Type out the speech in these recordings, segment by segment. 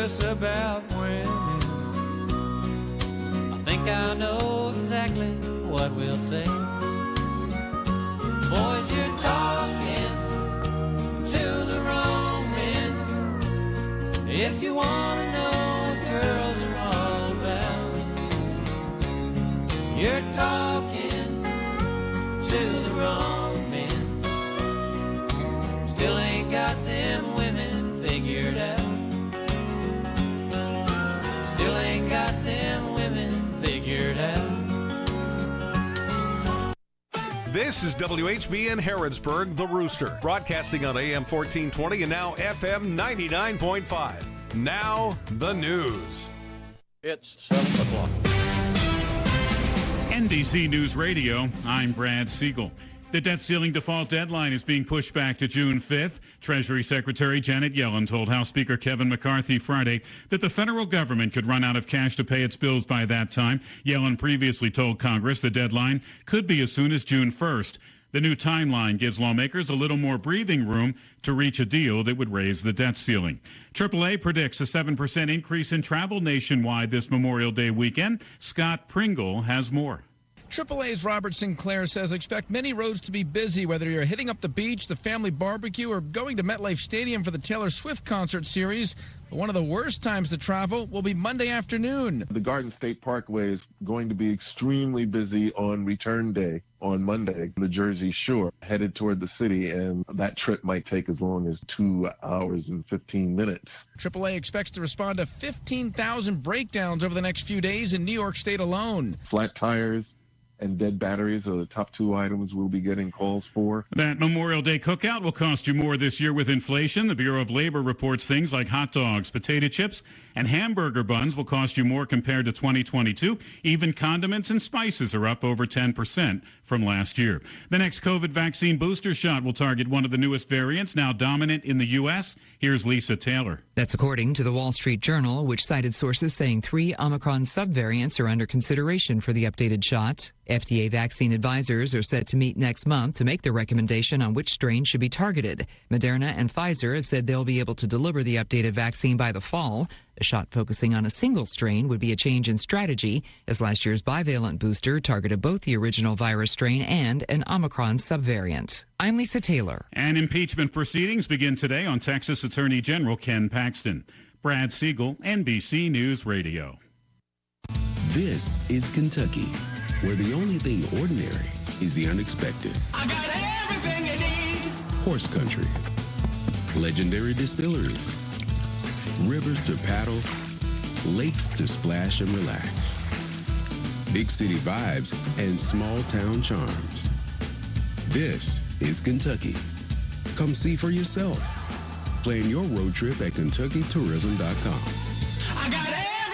us about women. I think I know exactly what we'll say. Boys, you're talking to the wrong men. If you want to know what girls are all about, you're talking to the wrong men. Still ain't got them women figured out. Still ain't got them women figured out. This is WHB in Harrodsburg, The Rooster, broadcasting on AM 1420 and now FM 99.5. Now, the news. It's 7 o'clock. NBC News Radio, I'm Brad Siegel. The debt ceiling default deadline is being pushed back to June 5th. Treasury Secretary Janet Yellen told House Speaker Kevin McCarthy Friday that the federal government could run out of cash to pay its bills by that time. Yellen previously told Congress the deadline could be as soon as June 1st. The new timeline gives lawmakers a little more breathing room to reach a deal that would raise the debt ceiling. AAA predicts a 7% increase in travel nationwide this Memorial Day weekend. Scott Pringle has more. AAA's Robert Sinclair says expect many roads to be busy, whether you're hitting up the beach, the family barbecue, or going to MetLife Stadium for the Taylor Swift concert series. But one of the worst times to travel will be Monday afternoon. The Garden State Parkway is going to be extremely busy on return day on Monday, the Jersey Shore, headed toward the city, and that trip might take as long as 2 hours and 15 minutes. AAA expects to respond to 15,000 breakdowns over the next few days in New York State alone. Flat tires and dead batteries are the top two items we'll be getting calls for. That Memorial Day cookout will cost you more this year with inflation. The Bureau of Labor reports things like hot dogs, potato chips, and hamburger buns will cost you more compared to 2022. Even condiments and spices are up over 10% from last year. The next COVID vaccine booster shot will target one of the newest variants, now dominant in the U.S. Here's Lisa Taylor. That's according to the Wall Street Journal, which cited sources saying 3 Omicron subvariants are under consideration for the updated shot. FDA vaccine advisors are set to meet next month to make their recommendation on which strain should be targeted. Moderna and Pfizer have said they'll be able to deliver the updated vaccine by the fall. A shot focusing on a single strain would be a change in strategy, as last year's bivalent booster targeted both the original virus strain and an Omicron subvariant. I'm Lisa Taylor. And impeachment proceedings begin today on Texas Attorney General Ken Paxton. Brad Siegel, NBC News Radio. This is Kentucky, where the only thing ordinary is the unexpected. I got everything you need. Horse country, legendary distilleries, rivers to paddle, lakes to splash and relax, big city vibes and small town charms. This is Kentucky. Come see for yourself. Plan your road trip at KentuckyTourism.com. I got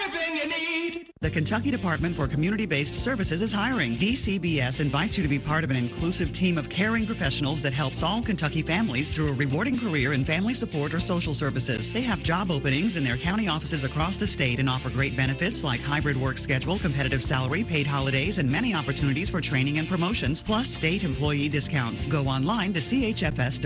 everything you need. The Kentucky Department for Community-Based Services is hiring. DCBS invites you to be part of an inclusive team of caring professionals that helps all Kentucky families through a rewarding career in family support or social services. They have job openings in their county offices across the state and offer great benefits like hybrid work schedule, competitive salary, paid holidays, and many opportunities for training and promotions, plus state employee discounts. Go online to chfs.ky.gov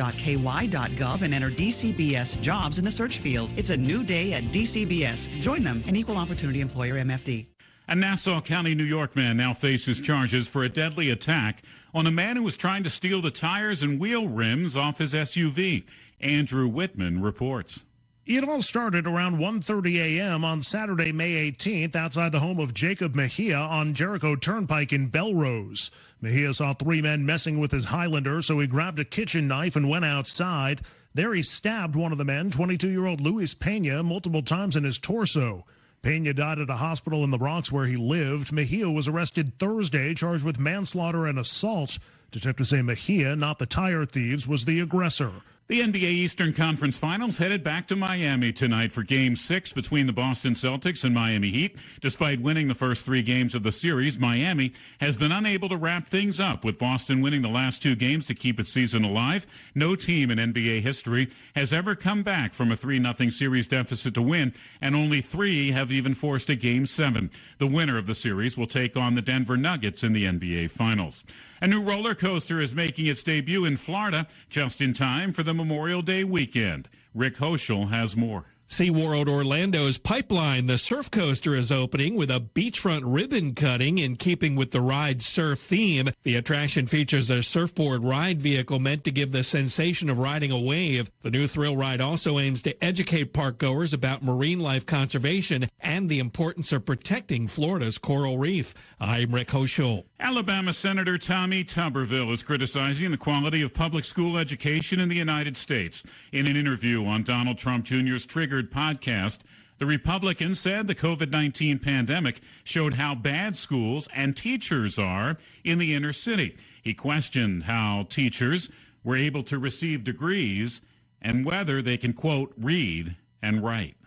and enter DCBS jobs in the search field. It's a new day at DCBS. Join them, an equal opportunity employer MFD. A Nassau County, New York man now faces charges for a deadly attack on a man who was trying to steal the tires and wheel rims off his SUV. Andrew Whitman reports. It all started around 1:30 a.m. on Saturday, May 18th, outside the home of Jacob Mejia on Jericho Turnpike in Belrose. Mejia saw 3 men messing with his Highlander, so he grabbed a kitchen knife and went outside. There he stabbed one of the men, 22-year-old Luis Pena, multiple times in his torso. Pena died at a hospital in the Bronx where he lived. Mejia was arrested Thursday, charged with manslaughter and assault. Detectives say Mejia, not the tire thieves, was the aggressor. The NBA Eastern Conference Finals headed back to Miami tonight for Game 6 between the Boston Celtics and Miami Heat. Despite winning the first 3 games of the series, Miami has been unable to wrap things up, with Boston winning the last 2 games to keep its season alive. No team in NBA history has ever come back from a 3-0 series deficit to win, and only 3 have even forced a Game 7. The winner of the series will take on the Denver Nuggets in the NBA Finals. A new roller coaster is making its debut in Florida just in time for the Memorial Day weekend. Rick Hoschel has more. SeaWorld Orlando's Pipeline, the surf coaster, is opening with a beachfront ribbon cutting in keeping with the ride's surf theme. The attraction features a surfboard ride vehicle meant to give the sensation of riding a wave. The new thrill ride also aims to educate park goers about marine life conservation and the importance of protecting Florida's coral reef. I'm Rick Hochul. Alabama Senator Tommy Tuberville is criticizing the quality of public school education in the United States. In an interview on Donald Trump Jr.'s Triggered podcast, the Republican said the COVID-19 pandemic showed how bad schools and teachers are in the inner city. He questioned how teachers were able to receive degrees and whether they can, quote, read and write.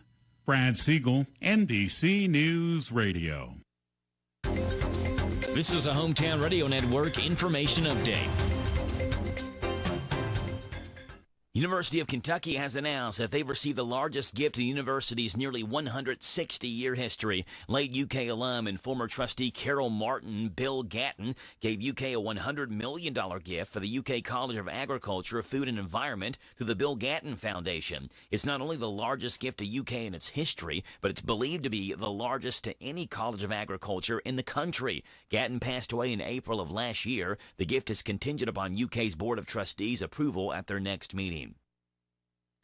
Brad Siegel, NBC News Radio. This is a Hometown Radio Network information update. University of Kentucky has announced that they've received the largest gift in the university's nearly 160-year history. Late UK alum and former trustee Carol Martin Bill Gatton gave UK a $100 million gift for the UK College of Agriculture, Food and Environment through the Bill Gatton Foundation. It's not only the largest gift to UK in its history, but it's believed to be the largest to any College of Agriculture in the country. Gatton passed away in April of last year. The gift is contingent upon UK's Board of Trustees' approval at their next meeting.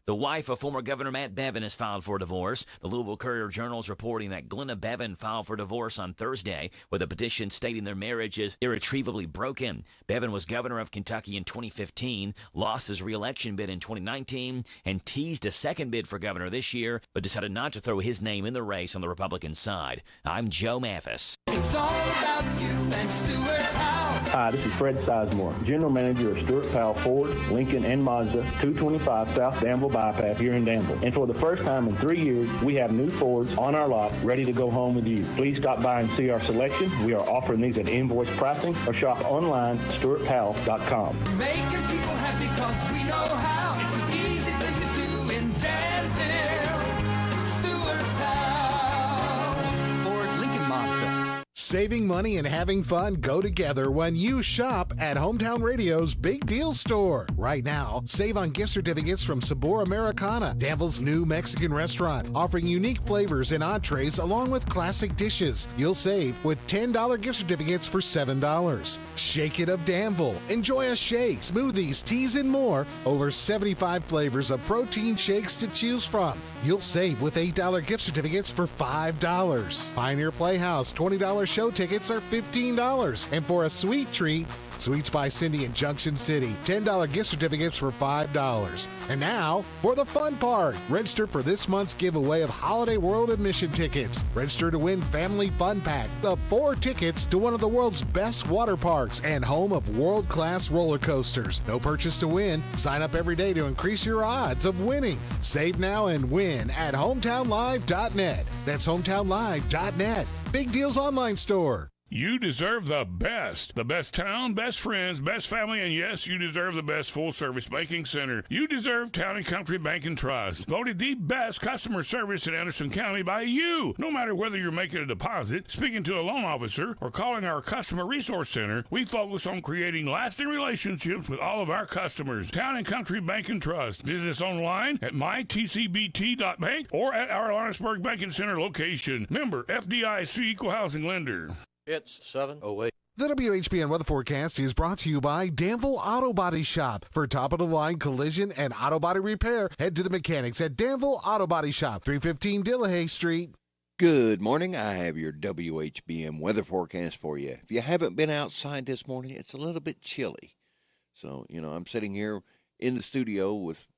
The wife of former Governor Matt Bevin has filed for divorce. The Louisville Courier-Journal is reporting that Glenna Bevin filed for divorce on Thursday with a petition stating their marriage is irretrievably broken. Bevin was governor of Kentucky in 2015, lost his re-election bid in 2019, and teased a second bid for governor this year, but decided not to throw his name in the race on the Republican side. I'm Joe Mathis. It's all about you and Stuart Powell. Hi, this is Fred Sizemore, General Manager of Stuart Powell Ford, Lincoln, and Mazda, 225 South Danville Bypass here in Danville. And for the first time in 3 years, we have new Fords on our lot ready to go home with you. Please stop by and see our selection. We are offering these at invoice pricing or shop online at stuartpowell.com. Making people happy because we know how. It's an easy thing to do in Danville. Stuart Powell. Ford, Lincoln, Mazda. Saving money and having fun go together when you shop at Hometown Radio's Big Deal Store. Right now, save on gift certificates from Sabor Americana, Danville's new Mexican restaurant, offering unique flavors and entrees along with classic dishes. You'll save with $10 gift certificates for $7. Shake It of Danville. Enjoy a shake, smoothies, teas, and more. Over 75 flavors of protein shakes to choose from. You'll save with $8 gift certificates for $5. Pioneer Playhouse, $20 show tickets are $15. And for a sweet treat, Sweets by Cindy in Junction City, $10 gift certificates for $5. And now, for the fun part, register for this month's giveaway of Holiday World admission tickets. Register to win Family Fun Pack, the 4 tickets to one of the world's best water parks and home of world-class roller coasters. No purchase to win. Sign up every day to increase your odds of winning. Save now and win at hometownlive.net. That's hometownlive.net. Big Deals Online Store. You deserve the best. The best town, best friends, best family, and yes, you deserve the best full-service banking center. You deserve Town & Country Bank & Trust. Voted the best customer service in Anderson County by you. No matter whether you're making a deposit, speaking to a loan officer, or calling our Customer Resource Center, we focus on creating lasting relationships with all of our customers. Town & Country Bank & Trust. Visit us online at mytcbt.bank or at our Lawrenceburg Banking Center location. Member FDIC Equal Housing Lender. It's 7:08. The WHBN weather forecast is brought to you by Danville Auto Body Shop. For top-of-the-line collision and auto body repair, head to the mechanics at Danville Auto Body Shop, 315 Dillahay Street. Good morning. I have your WHBN weather forecast for you. If you haven't been outside this morning, it's a little bit chilly. So, I'm sitting here in the studio with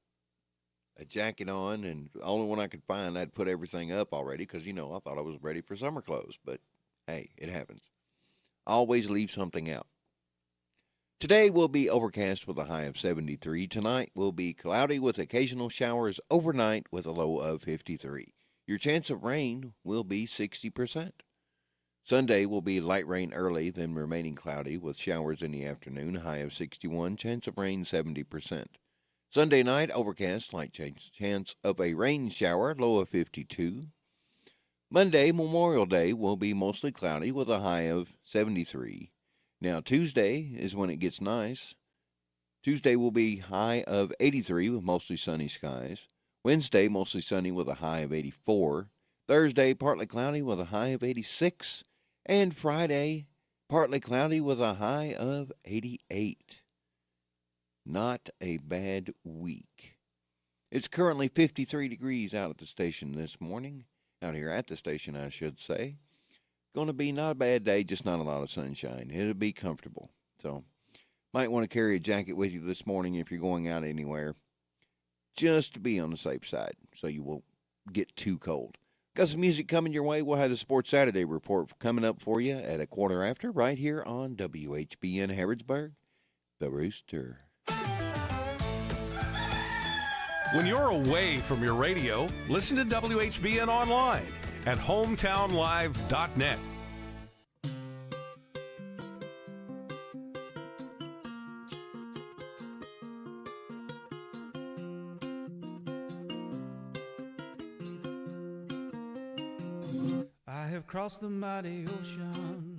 a jacket on, and the only one I could find, I'd put everything up already because, I thought I was ready for summer clothes, but hey, it happens. Always leave something out. Today will be overcast with a high of 73. Tonight will be cloudy with occasional showers overnight with a low of 53. Your chance of rain will be 60%. Sunday will be light rain early, then remaining cloudy with showers in the afternoon, high of 61. Chance of rain 70%. Sunday night, overcast, light chance of a rain shower, low of 52. Monday, Memorial Day, will be mostly cloudy with a high of 73. Now, Tuesday is when it gets nice. Tuesday will be high of 83 with mostly sunny skies. Wednesday, mostly sunny with a high of 84. Thursday, partly cloudy with a high of 86. And Friday, partly cloudy with a high of 88. Not a bad week. It's currently 53 degrees out at the station this morning. Out here at the station, I should say. Going to be not a bad day, just not a lot of sunshine. It'll be comfortable. So, might want to carry a jacket with you this morning if you're going out anywhere. Just to be on the safe side so you won't get too cold. Got some music coming your way. We'll have the Sports Saturday report coming up for you at a quarter after right here on WHBN Harrodsburg, The Rooster. When you're away from your radio, listen to WHBN online at hometownlive.net. I have crossed the mighty ocean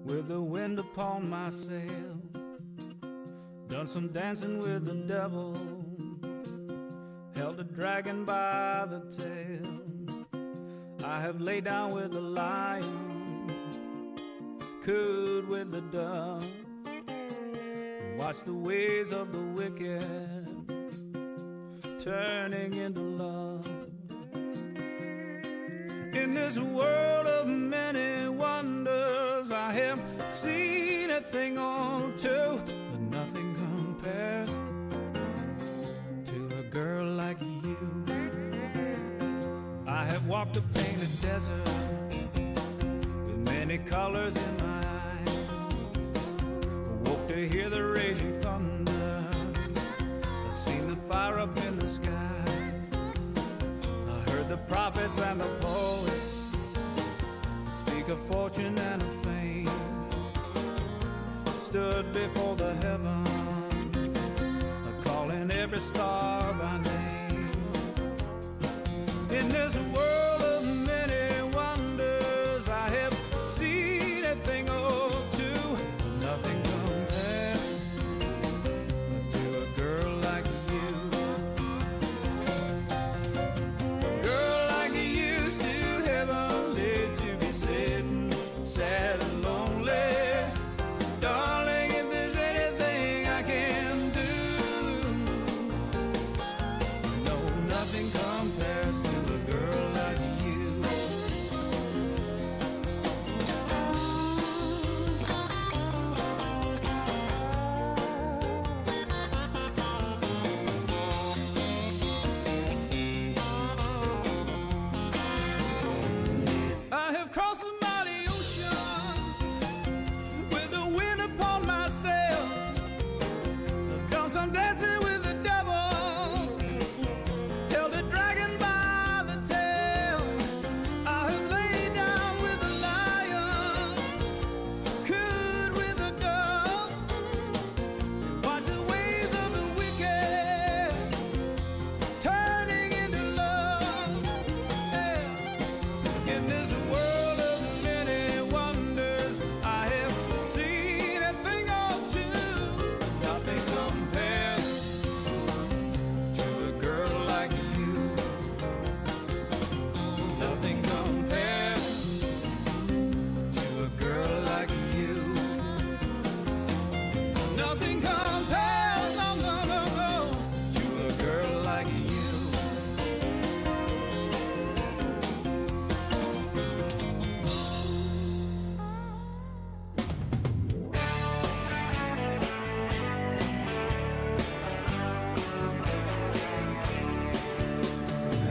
with the wind upon my sail, done some dancing with the devil, held a dragon by the tail. I have laid down with the lion, cooed with the dove, and watched the ways of the wicked turning into love. In this world of many wonders, I have seen a thing or two, but nothing compares to a girl like you. I have walked a painted desert with many colors in my eyes. Woke to hear the raging thunder. I've seen the fire up in the sky. I heard the prophets and the poets speak of fortune and of fame. Stood before the heaven, calling every star by name. In this world of many wonders, I have seen a thing or two. Nothing compares to a girl like you. A girl like you used to heavenly, to be sitting sad and lonely. Darling, if there's anything I can do, no, nothing compares to a girl like you. I have crossed the mighty ocean with the wind upon my sail. I've done some dancing with the devil, held a dragon by the tail. I have laid down with the lion, cooed with the dove, and watched the ways of the wicked turning into love. Yeah. In this world of many wonders, I have seen a thing or two. Nothing compares to a girl like you. Nothing compares to a girl like you. Nothing compares, no, no, no, no, to a girl like you.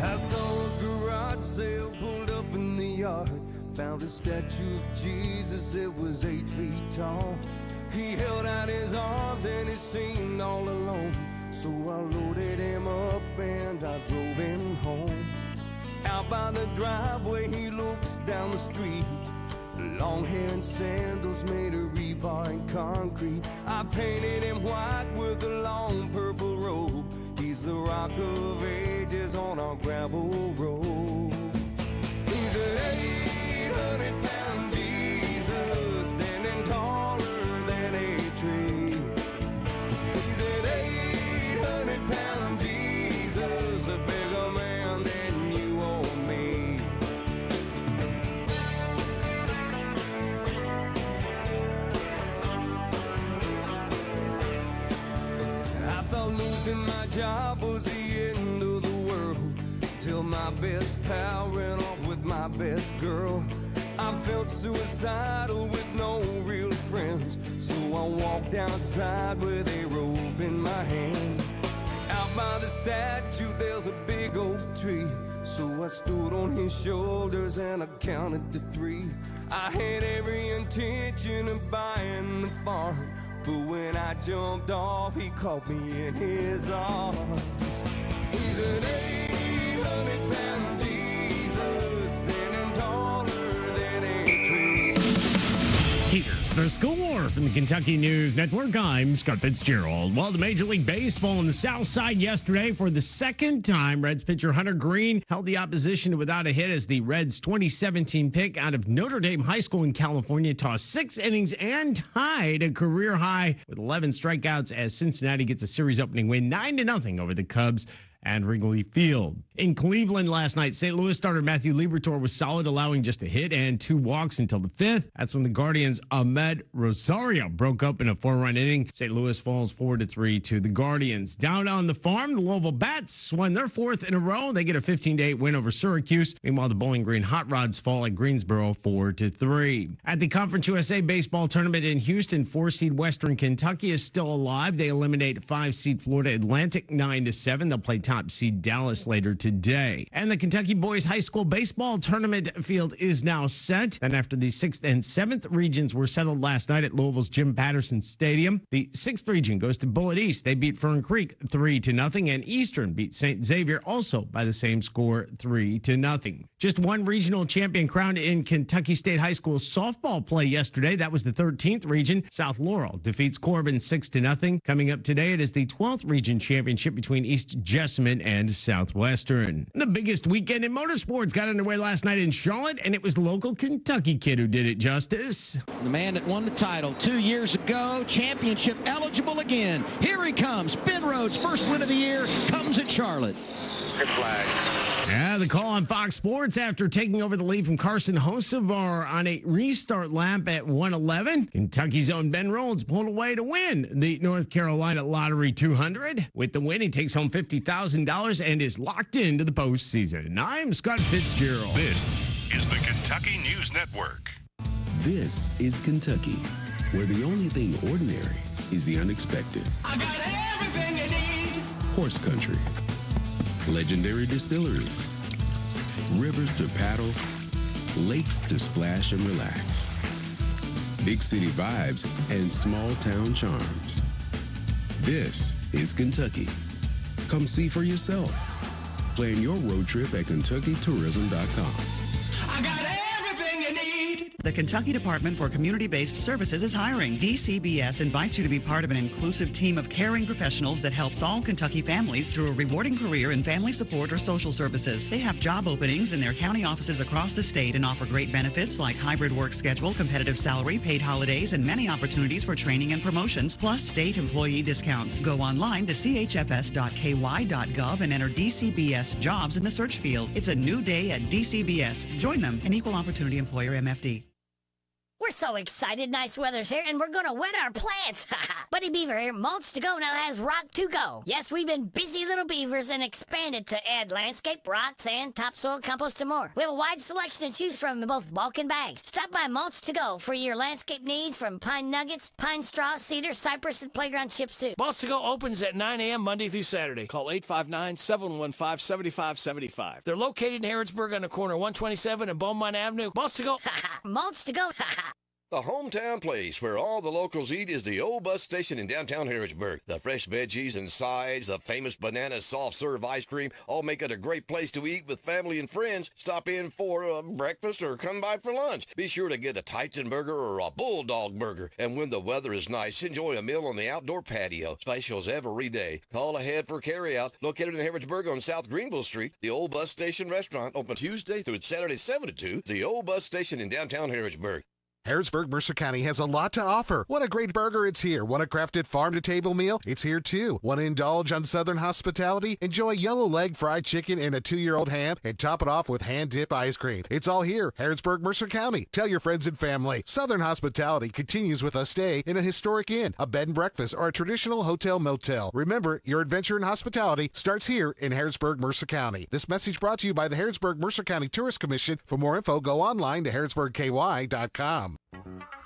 I saw a garage sale pulled up in the yard. Found a statue of Jesus that was 8 feet tall. He held out his arms and he seemed all alone. So I loaded him up and I drove him home. Out by the driveway he looks down the street. Long hair and sandals made of rebar and concrete. I painted him white with a long purple robe. He's the rock of ages on our gravel road. He's an 800-pound Jesus, standing taller than a tree. He's an 800-pound Jesus, job was the end of the world. Till my best pal ran off with my best girl. I felt suicidal with no real friends. So I walked outside with a rope in my hand. Out by the statue there's a big oak tree. So I stood on his shoulders and I counted to 3. I had every intention of buying the farm, but when I jumped off, he caught me in his arms. He's an 800-pound Jesus, standing taller than a tree. Here's the score from the Kentucky News Network. I'm Scott Fitzgerald. Well, the Major League Baseball on the South Side yesterday, for the second time, Reds pitcher Hunter Green held the opposition without a hit as the Reds' 2017 pick out of Notre Dame High School in California tossed 6 innings and tied a career high with 11 strikeouts as Cincinnati gets a series opening win 9-0 over the Cubs and Wrigley Field. In Cleveland last night, St. Louis starter Matthew Liberatore was solid, allowing just a hit and 2 walks until the 5th. That's when the Guardians' Ahmed Rosario broke up in a 4-run inning. St. Louis falls 4-3 to the Guardians. Down on the farm, the Louisville Bats won their 4th in a row. They get a 15-8 win over Syracuse. Meanwhile, the Bowling Green Hot Rods fall at Greensboro 4-3. At the Conference USA baseball tournament in Houston, 4-seed Western Kentucky is still alive. They eliminate 5-seed Florida Atlantic 9-7. They'll play top seed Dallas later today. And the Kentucky boys high school baseball tournament field is now set. And after the 6th and 7th regions were settled last night at Louisville's Jim Patterson Stadium, the 6th region goes to Bullitt East. They beat Fern Creek 3-0, and Eastern beat St. Xavier also by the same score, 3-0. Just one regional champion crowned in Kentucky State High School softball play yesterday. That was the 13th region. South Laurel defeats Corbin 6-0. Coming up today, it is the 12th region championship between East Jessamine and Southwestern. The biggest weekend in motorsports got underway last night in Charlotte, and it was the local Kentucky kid who did it justice. The man that won the title 2 years ago, championship eligible again. Here he comes. Ben Rhodes, first win of the year, comes at Charlotte. Good flag. Yeah, the call on Fox Sports after taking over the lead from Carson Hocevar on a restart lap at 111. Kentucky's own Ben Rhodes pulled away to win the North Carolina Lottery 200. With the win, he takes home $50,000 and is locked into the postseason. I'm Scott Fitzgerald. This is the Kentucky News Network. This is Kentucky, where the only thing ordinary is the unexpected. I got everything you need. Horse country. Legendary distilleries, rivers to paddle, lakes to splash and relax, big city vibes and small town charms. This is Kentucky. Come see for yourself. Plan your road trip at KentuckyTourism.com. I got everything you need. The Kentucky Department for Community-Based Services is hiring. DCBS invites you to be part of an inclusive team of caring professionals that helps all Kentucky families through a rewarding career in family support or social services. They have job openings in their county offices across the state and offer great benefits like hybrid work schedule, competitive salary, paid holidays, and many opportunities for training and promotions, plus state employee discounts. Go online to chfs.ky.gov and enter DCBS jobs in the search field. It's a new day at DCBS. Join them, an equal opportunity employer, MFD. We're so excited. Nice weather's here, and we're going to wet our plants. Buddy Beaver here. Mulch to Go now has Rock to Go. Yes, we've been busy little beavers and expanded to add landscape, rock, sand, topsoil, compost, and more. We have a wide selection to choose from in both bulk and bags. Stop by Mulch to Go for your landscape needs from pine nuggets, pine straw, cedar, cypress, and playground chips, too. Mulch to Go opens at 9 a.m. Monday through Saturday. Call 859-715-7575. They're located in Harrodsburg on the corner of 127 and Beaumont Avenue. Mulch to Go. Mulch to Go. The hometown place where all the locals eat is the old bus station in downtown Harrodsburg. The fresh veggies and sides, the famous banana soft serve ice cream, all make it a great place to eat with family and friends. Stop in for breakfast or come by for lunch. Be sure to get a Titan burger or a Bulldog burger. And when the weather is nice, enjoy a meal on the outdoor patio. Specials every day. Call ahead for carryout. Located in Harrodsburg on South Greenville Street, the old bus station restaurant open Tuesday through Saturday 7 to 2. The old bus station in downtown Harrodsburg. Harrodsburg, Mercer County has a lot to offer. Want a great burger? It's here. Want a crafted farm-to-table meal? It's here too. Want to indulge on Southern hospitality? Enjoy yellow leg fried chicken and a 2-year-old ham and top it off with hand-dip ice cream. It's all here. Harrodsburg, Mercer County. Tell your friends and family. Southern hospitality continues with a stay in a historic inn, a bed and breakfast, or a traditional hotel motel. Remember, your adventure in hospitality starts here in Harrodsburg, Mercer County. This message brought to you by the Harrodsburg, Mercer County Tourist Commission. For more info, go online to harrodsburgky.com.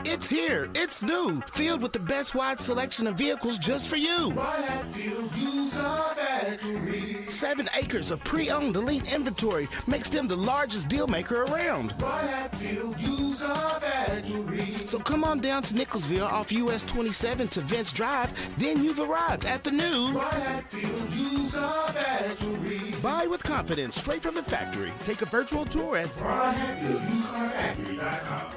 It's here. It's new. Filled with the best wide selection of vehicles just for you. Right at Field User Factory. 7 acres of pre-owned elite inventory makes them the largest deal maker around. Right at Field User Factory. So come on down to Nicholsville off US 27 to Vince Drive. Then you've arrived at the new Right at Field User Factory. Buy with confidence straight from the factory. Take a virtual tour at RightAtFieldUserFactory.com.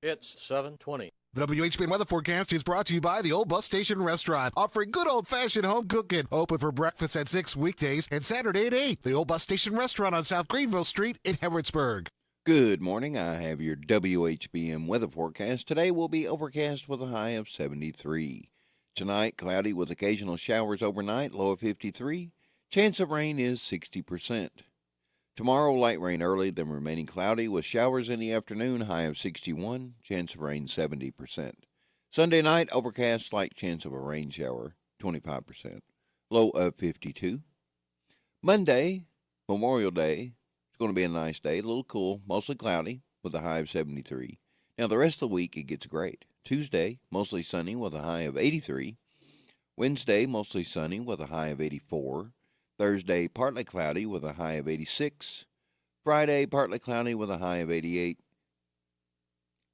It's 7:20. The WHBN weather forecast is brought to you by the Old Bus Station Restaurant, offering good old-fashioned home cooking. Open for breakfast at 6 weekdays and Saturday at 8. The Old Bus Station Restaurant on South Greenville Street in Harrodsburg. Good morning. I have your WHBM weather forecast. Today will be overcast with a high of 73. Tonight, cloudy with occasional showers overnight, low of 53. Chance of rain is 60%. Tomorrow, light rain early, then remaining cloudy with showers in the afternoon, high of 61, chance of rain 70%. Sunday night, overcast, slight chance of a rain shower, 25%, low of 52. Monday, Memorial Day, it's going to be a nice day, a little cool, mostly cloudy with a high of 73. Now, the rest of the week, it gets great. Tuesday, mostly sunny with a high of 83. Wednesday, mostly sunny with a high of 84. Thursday, partly cloudy with a high of 86. Friday, partly cloudy with a high of 88.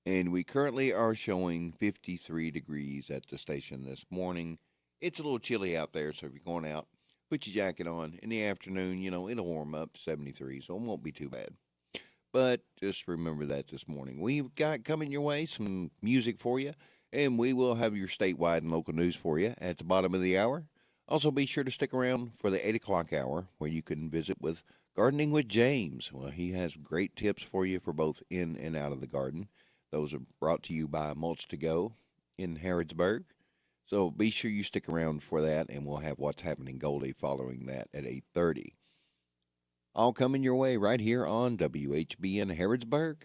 And we currently are showing 53 degrees at the station this morning. It's a little chilly out there, so if you're going out, put your jacket on. In the afternoon, it'll warm up to 73, so it won't be too bad. But just remember that this morning. We've got coming your way some music for you, and we will have your statewide and local news for you at the bottom of the hour. Also, be sure to stick around for the 8 o'clock hour where you can visit with Gardening with James. Well, he has great tips for you for both in and out of the garden. Those are brought to you by Mulch to Go in Harrodsburg. So be sure you stick around for that, and we'll have What's Happening Goldie following that at 8:30. All coming your way right here on WHBN Harrodsburg,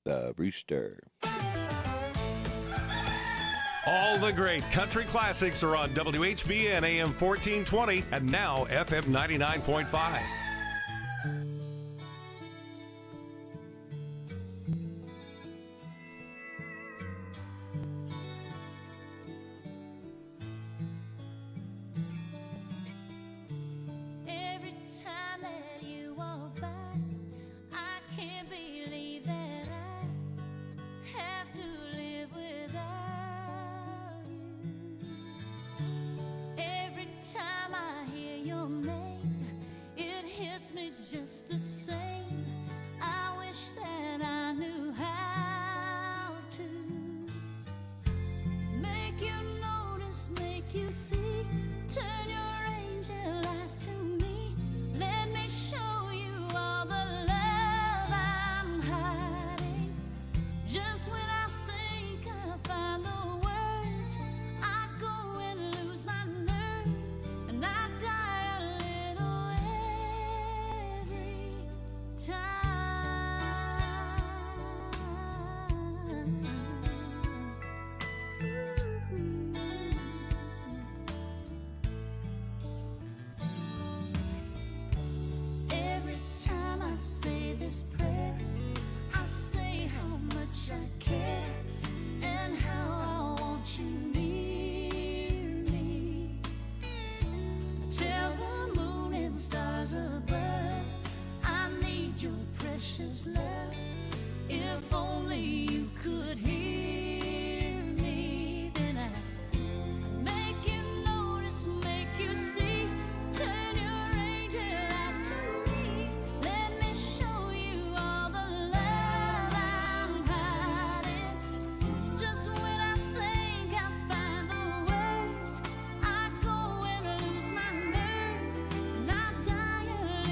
The Rooster. All the great country classics are on WHBN AM 1420 and now FM 99.5. Every time that you walk by, I can't believe that I have to live without you. Every time I hear your name, it hits me just the same. I wish that I knew how to make you notice, make you see, turn your angel eyes to me. Let me show you all the love I'm hiding. Just when I think I find the words, I go and lose my nerve, and I die a little every time. Every time I say this prayer, I say how much I care and how I want you near me. Tell the moon and stars above, I need your precious love. If only you could hear me, then I'd make you notice, make you see, turn your angel eyes to me. Let me show you all the love I'm hiding. Just when I think I find the words, I go and lose my nerve, and I die a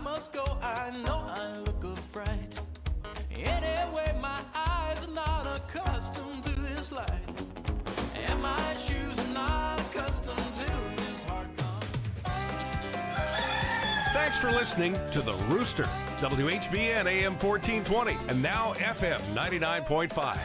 must go. I know I look a fright. Anyway, my eyes are not accustomed to this light, and my shoes are not accustomed to this hard Thanks for listening to The Rooster, WHBN AM 1420, and now FM 99.5.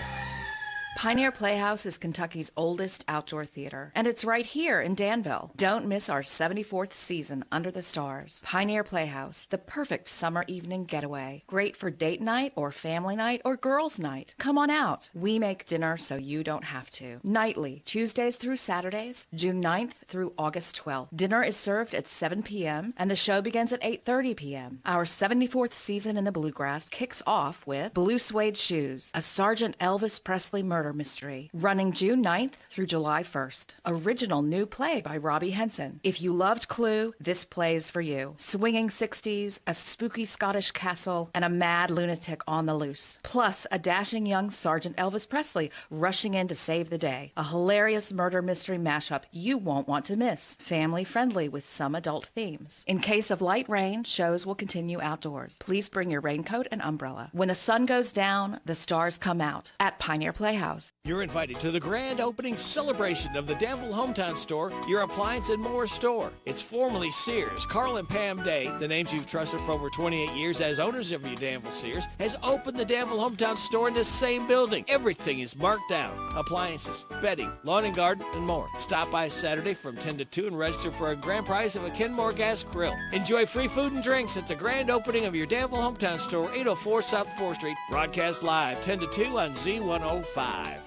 Pioneer Playhouse is Kentucky's oldest outdoor theater, and it's right here in Danville. Don't miss our 74th season, Under the Stars. Pioneer Playhouse, the perfect summer evening getaway. Great for date night or family night or girls' night. Come on out. We make dinner so you don't have to. Nightly, Tuesdays through Saturdays, June 9th through August 12th. Dinner is served at 7 p.m., and the show begins at 8:30 p.m. Our 74th season in the Bluegrass kicks off with Blue Suede Shoes, a Sergeant Elvis Presley murder mystery, running June 9th through July 1st. Original new play by Robbie Henson. If you loved Clue, this play is for you. Swinging 60s, a spooky Scottish castle, and a mad lunatic on the loose. Plus, a dashing young Sergeant Elvis Presley rushing in to save the day. A hilarious murder mystery mashup you won't want to miss. Family friendly with some adult themes. In case of light rain, shows will continue outdoors. Please bring your raincoat and umbrella. When the sun goes down, the stars come out at Pioneer Playhouse. You're invited to the grand opening celebration of the Danville Hometown Store, your appliance and more store. It's formerly Sears. Carl and Pam Day, the names you've trusted for over 28 years as owners of your Danville Sears, has opened the Danville Hometown Store in the same building. Everything is marked down. Appliances, bedding, lawn and garden, and more. Stop by Saturday from 10 to 2 and register for a grand prize of a Kenmore gas grill. Enjoy free food and drinks at the grand opening of your Danville Hometown Store, 804 South 4th Street. Broadcast live 10 to 2 on Z105.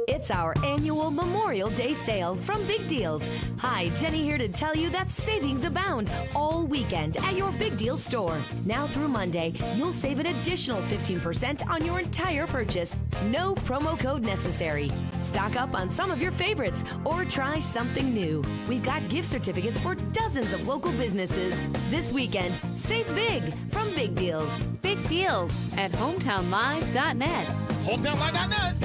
It's our annual Memorial Day sale from Big Deals. Hi, Jenny here to tell you that savings abound all weekend at your Big Deal store. Now through Monday, you'll save an additional 15% on your entire purchase. No promo code necessary. Stock up on some of your favorites or try something new. We've got gift certificates for dozens of local businesses. This weekend, save big from Big Deals. Big Deals at hometownlive.net. Hometownlive.net.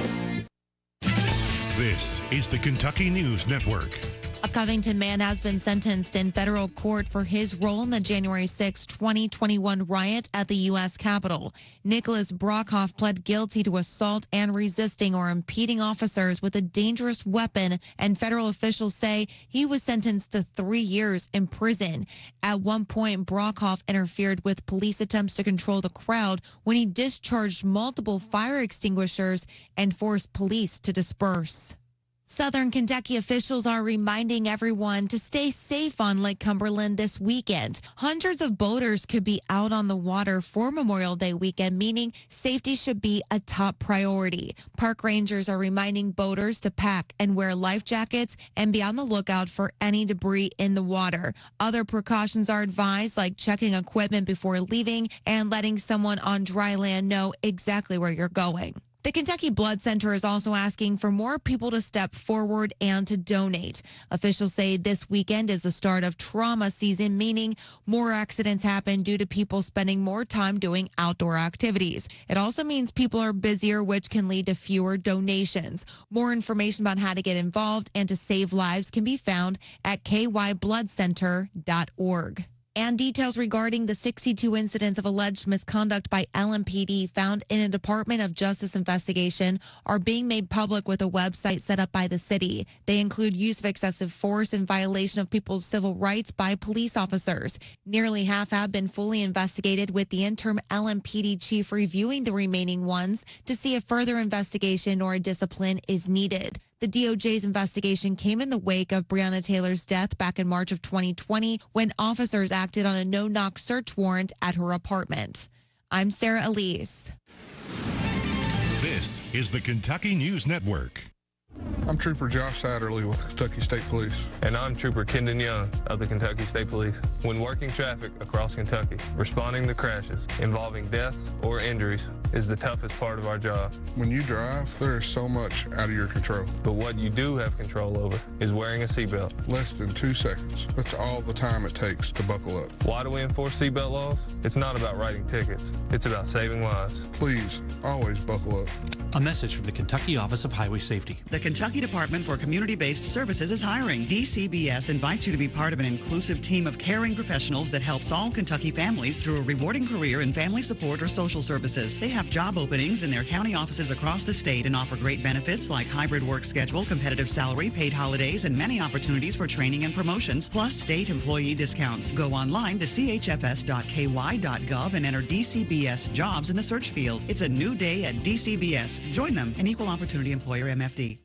This is the Kentucky News Network. A Covington man has been sentenced in federal court for his role in the January 6, 2021 riot at the U.S. Capitol. Nicholas Brockhoff pled guilty to assault and resisting or impeding officers with a dangerous weapon, and federal officials say he was sentenced to 3 years in prison. At one point, Brockhoff interfered with police attempts to control the crowd when he discharged multiple fire extinguishers and forced police to disperse. Southern Kentucky officials are reminding everyone to stay safe on Lake Cumberland this weekend. Hundreds of boaters could be out on the water for Memorial Day weekend, meaning safety should be a top priority. Park rangers are reminding boaters to pack and wear life jackets and be on the lookout for any debris in the water. Other precautions are advised, like checking equipment before leaving and letting someone on dry land know exactly where you're going. The Kentucky Blood Center is also asking for more people to step forward and to donate. Officials say this weekend is the start of trauma season, meaning more accidents happen due to people spending more time doing outdoor activities. It also means people are busier, which can lead to fewer donations. More information about how to get involved and to save lives can be found at kybloodcenter.org. And details regarding the 62 incidents of alleged misconduct by LMPD found in a Department of Justice investigation are being made public with a website set up by the city. They include use of excessive force and violation of people's civil rights by police officers. Nearly half have been fully investigated, with the interim LMPD chief reviewing the remaining ones to see if further investigation or discipline is needed. The DOJ's investigation came in the wake of Breonna Taylor's death back in March of 2020, when officers acted on a no-knock search warrant at her apartment. I'm Sarah Elise. This is the Kentucky News Network. I'm Trooper Josh Satterley with Kentucky State Police. And I'm Trooper Kendon Young of the Kentucky State Police. When working traffic across Kentucky, responding to crashes involving deaths or injuries is the toughest part of our job. When you drive, there is so much out of your control. But what you do have control over is wearing a seatbelt. Less than 2 seconds. That's all the time it takes to buckle up. Why do we enforce seatbelt laws? It's not about writing tickets. It's about saving lives. Please, always buckle up. A message from the Kentucky Office of Highway Safety. The Kentucky Kentucky Department for Community-Based Services is hiring. DCBS invites you to be part of an inclusive team of caring professionals that helps all Kentucky families through a rewarding career in family support or social services. They have job openings in their county offices across the state and offer great benefits like hybrid work schedule, competitive salary, paid holidays, and many opportunities for training and promotions, plus state employee discounts. Go online to chfs.ky.gov and enter DCBS jobs in the search field. It's a new day at DCBS. Join them, an equal opportunity employer, MFD.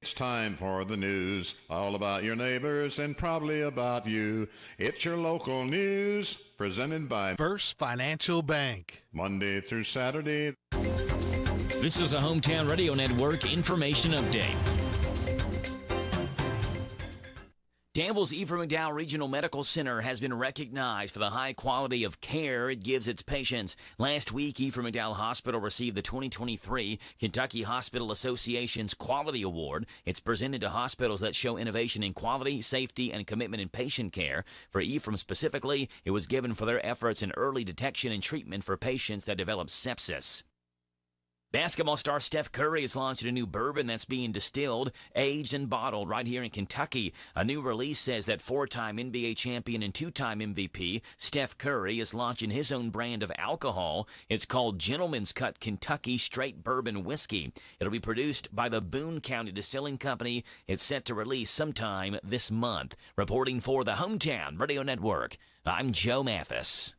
It's time for the news, all about your neighbors and probably about you. It's your local news, presented by First Financial Bank. Monday through Saturday. This is a Hometown Radio Network information update. Danville's Ephraim McDowell Regional Medical Center has been recognized for the high quality of care it gives its patients. Last week, Ephraim McDowell Hospital received the 2023 Kentucky Hospital Association's Quality Award. It's presented to hospitals that show innovation in quality, safety, and commitment in patient care. For Ephraim specifically, it was given for their efforts in early detection and treatment for patients that develop sepsis. Basketball star Steph Curry has launched a new bourbon that's being distilled, aged, and bottled right here in Kentucky. A new release says that four-time NBA champion and two-time MVP Steph Curry is launching his own brand of alcohol. It's called Gentleman's Cut Kentucky Straight Bourbon Whiskey. It'll be produced by the Boone County Distilling Company. It's set to release sometime this month. Reporting for the Hometown Radio Network, I'm Joe Mathis.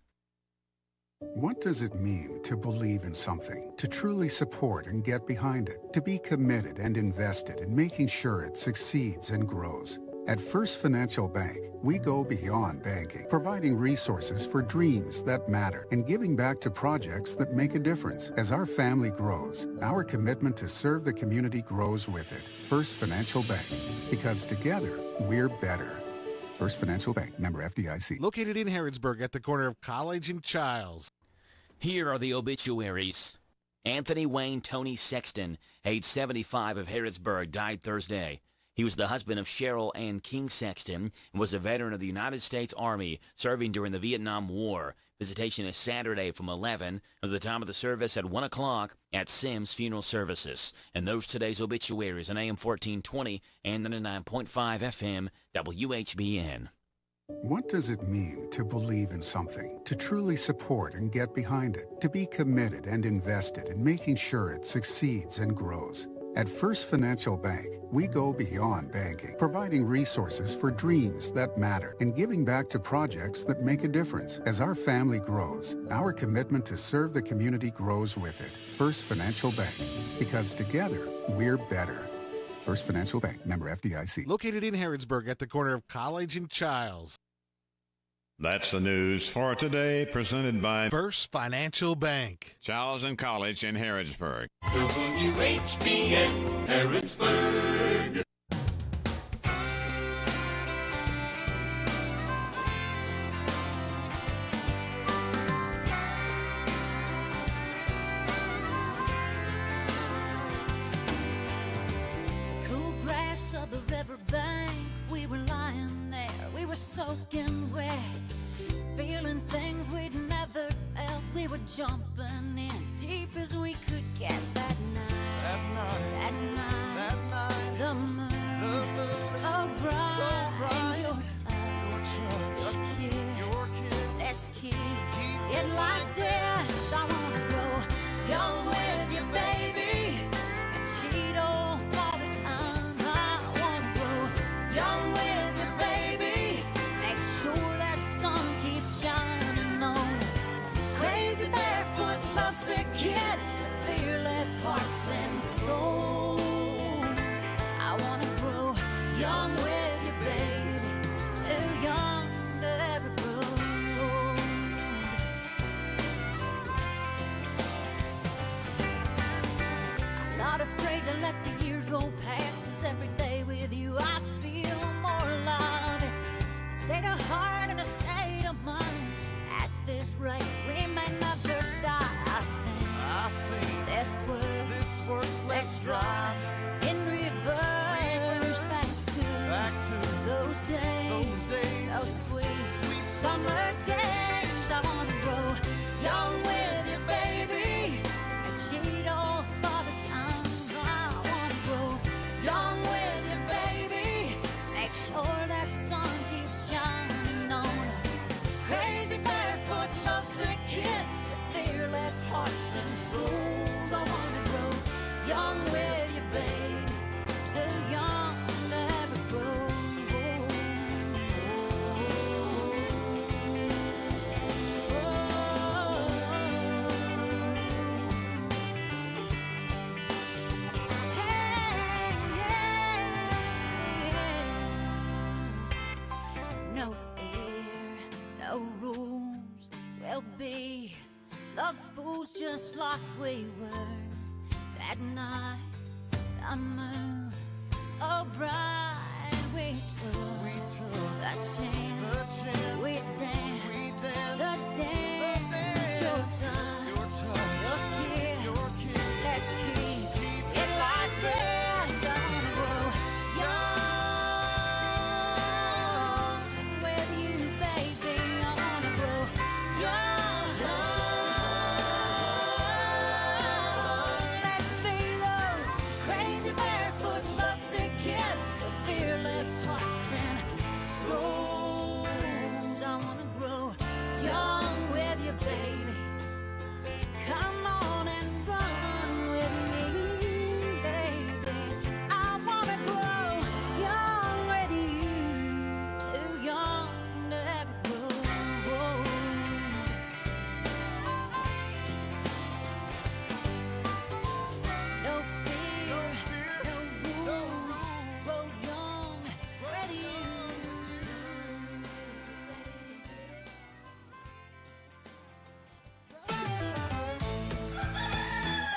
What does it mean to believe in something, to truly support and get behind it, to be committed and invested in making sure it succeeds and grows? At First Financial Bank, we go beyond banking, providing resources for dreams that matter and giving back to projects that make a difference. As our family grows, our commitment to serve the community grows with it. First Financial Bank, because together, we're better. First Financial Bank, member FDIC. Located in Harrodsburg at the corner of College and Childs. Here are the obituaries. Anthony Wayne Tony Sexton, age 75 of Harrodsburg, died Thursday. He was the husband of Cheryl Ann King Sexton and was a veteran of the United States Army serving during the Vietnam War. Visitation is Saturday from 11 to the time of the service at 1 o'clock at Sims Funeral Services. And those today's obituaries on AM 1420 and 99.5 FM WHBN. What does it mean to believe in something, to truly support and get behind it, to be committed and invested in making sure it succeeds and grows? At First Financial Bank, we go beyond banking, providing resources for dreams that matter and giving back to projects that make a difference. As our family grows, our commitment to serve the community grows with it. First Financial Bank, because together, we're better. First Financial Bank, member FDIC. Located in Harrodsburg at the corner of College and Childs. That's the news for today, presented by First Financial Bank. Childs and College in Harrodsburg. WHBN Harrodsburg. Cool grass of the riverbank, we were lying there, we were soaking wet, feeling things we'd never felt. We were jumping in deep as we could get that night. The moon, so bright, and your touch, your kiss, let's keep it like this. I wanna grow young with you, baby, and cheat all for the time. I wanna grow young with you, baby, make sure that sun keeps shining on us. Crazy barefoot lovesick kids with fearless hearts and souls. I wanna grow young with you, baby, too young to ever grow old. I'm not afraid to let the years roll past, 'cause every day with you I feel more alive. It's a state of heart and a state of mind. At this rate, we may never die. I think this works, let's drive in reverse back to those days, those sweet summer days. I wanna grow young with you, baby, and cheat all for the time. I wanna grow lovesick kids with fearless hearts and souls. I wanna grow young with you, babe, too young to ever grow. No fear, no rules, we'll be love's fools just like we were that night. The moon so bright, we took a chance, we danced the dance. Your touch, your kiss, let's keep it like this. I wanna grow young with you, baby. I wanna grow young. Let's be those crazy barefoot lovesick kids with fearless hearts and souls. I wanna grow young with you, baby. Come on and run with me, baby. I wanna grow young with you, too young to ever grow. No fear, no rules, grow young with you.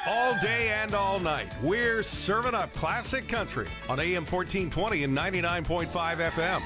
All day and all night, we're serving up classic country on AM 1420 and 99.5 FM.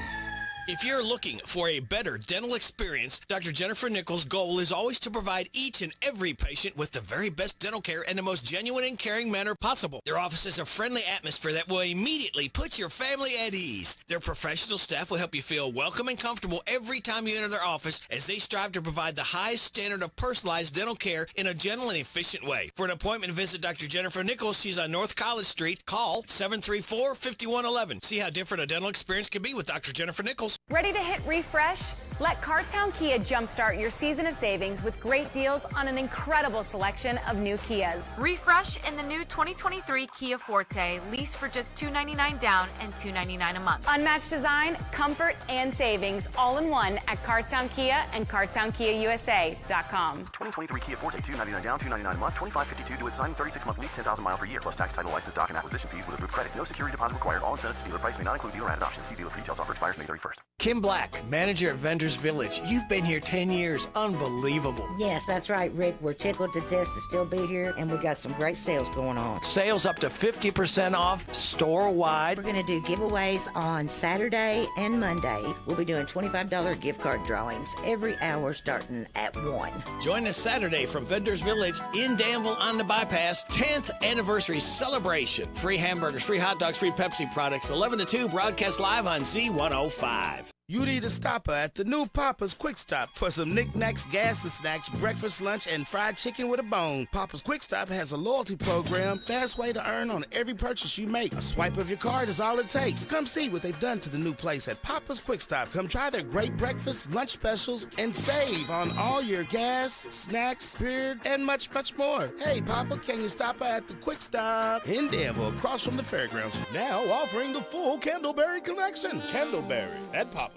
If you're looking for a better dental experience, Dr. Jennifer Nichols' goal is always to provide each and every patient with the very best dental care in the most genuine and caring manner possible. Their office is a friendly atmosphere that will immediately put your family at ease. Their professional staff will help you feel welcome and comfortable every time you enter their office as they strive to provide the highest standard of personalized dental care in a gentle and efficient way. For an appointment, visit Dr. Jennifer Nichols. She's on North College Street. Call 734-5111. See how different a dental experience can be with Dr. Jennifer Nichols. Ready to hit refresh? Let Cartown Kia jumpstart your season of savings with great deals on an incredible selection of new Kias. Refresh in the new 2023 Kia Forte. Lease for just $299 down and $299 a month. Unmatched design, comfort, and savings all in one at Cartown Kia and CartownKiaUSA.com. 2023 Kia Forte, $299 down, $299 a month, $25.52 to its sign, 36-month lease, 10,000 miles per year, plus tax, title, license, doc, and acquisition fees with approved credit. No security deposit required. All incentives to dealer price may not include dealer added options. See dealer for details. Offer expires May 31st. Kim Black, manager at Vendors Village. You've been here 10 years. Unbelievable. Yes, that's right, Rick. We're tickled to death to still be here, and we got some great sales going on. Sales up to 50% off, store-wide. We're going to do giveaways on Saturday and Monday. We'll be doing $25 gift card drawings every hour starting at 1. Join us Saturday from Vendors Village in Danville on the bypass. 10th anniversary celebration. Free hamburgers, free hot dogs, free Pepsi products. 11 to 2, broadcast live on Z105. You need a stopper at the new Papa's Quick Stop for some knickknacks, gas and snacks, breakfast, lunch, and fried chicken with a bone. Papa's Quick Stop has a loyalty program, fast way to earn on every purchase you make. A swipe of your card is all it takes. Come see what they've done to the new place at Papa's Quick Stop. Come try their great breakfast, lunch specials, and save on all your gas, snacks, beer, and much, much more. Hey, Papa, can you stop at the Quick Stop in Danville, across from the fairgrounds? Now offering the full Candleberry collection. Candleberry at Papa.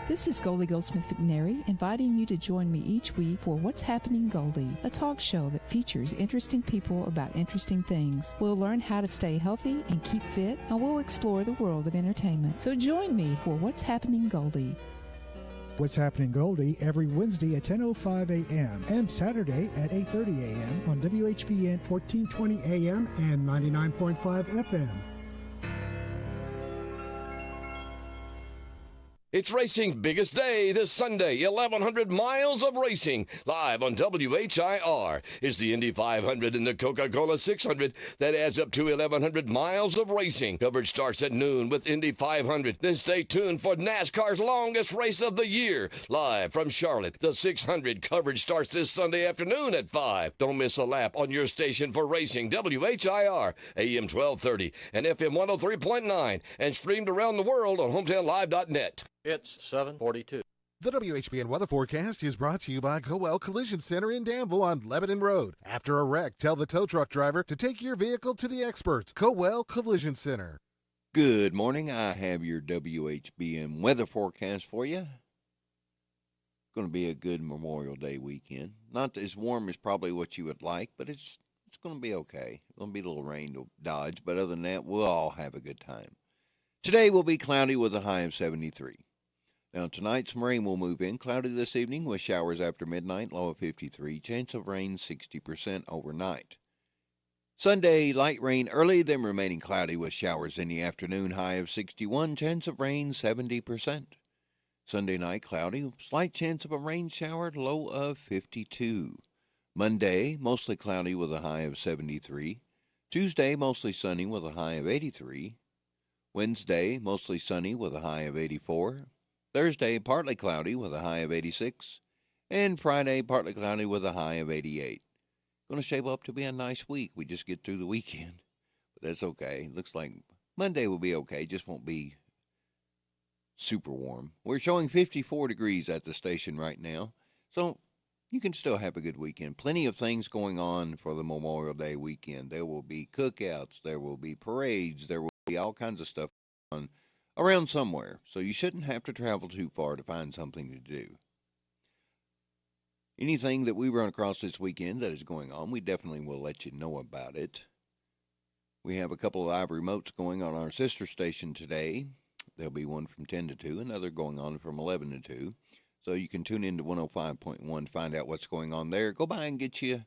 This is Goldie Goldsmith McNary, inviting you to join me each week for What's Happening Goldie, a talk show that features interesting people about interesting things. We'll learn how to stay healthy and keep fit, and we'll explore the world of entertainment. So join me for What's Happening Goldie. What's Happening Goldie every Wednesday at 10:05 a.m. and Saturday at 8:30 a.m. on WHBN 1420 a.m. and 99.5 FM. It's racing's biggest day this Sunday, 1,100 miles of racing, live on WHIR. It's the Indy 500 and the Coca-Cola 600 that adds up to 1,100 miles of racing. Coverage starts at noon with Indy 500. Then stay tuned for NASCAR's longest race of the year, live from Charlotte. The 600 coverage starts this Sunday afternoon at 5. Don't miss a lap on your station for racing, WHIR, AM 1230 and FM 103.9, and streamed around the world on HometownLive.net. It's 7:42. The WHBN weather forecast is brought to you by Coel Collision Center in Danville on Lebanon Road. After a wreck, tell the tow truck driver to take your vehicle to the experts. Coel Collision Center. Good morning. I have your WHBN weather forecast for you. It's going to be a good Memorial Day weekend. Not as warm as probably what you would like, but it's going to be okay. It's going to be a little rain to dodge, but other than that, we'll all have a good time. Today will be cloudy with a high of 73. Now, tonight, some rain will move in. Cloudy this evening with showers after midnight, low of 53. Chance of rain 60% overnight. Sunday, light rain early, then remaining cloudy with showers in the afternoon, high of 61. Chance of rain 70%. Sunday night, cloudy, slight chance of a rain shower, low of 52. Monday, mostly cloudy with a high of 73. Tuesday, mostly sunny with a high of 83. Wednesday, mostly sunny with a high of 84. Thursday, partly cloudy with a high of 86. And Friday, partly cloudy with a high of 88. Going to shape up to be a nice week. We just get through the weekend. But that's okay. Looks like Monday will be okay. Just won't be super warm. We're showing 54 degrees at the station right now. So you can still have a good weekend. Plenty of things going on for the Memorial Day weekend. There will be cookouts. There will be parades. There will be all kinds of stuff on around somewhere, so you shouldn't have to travel too far to find something to do. Anything that we run across this weekend that is going on, we definitely will let you know about it. We have a couple of live remotes going on our sister station today. There'll be one from 10 to 2, another going on from 11 to 2. So you can tune in to 105.1 to find out what's going on there. Go by and get you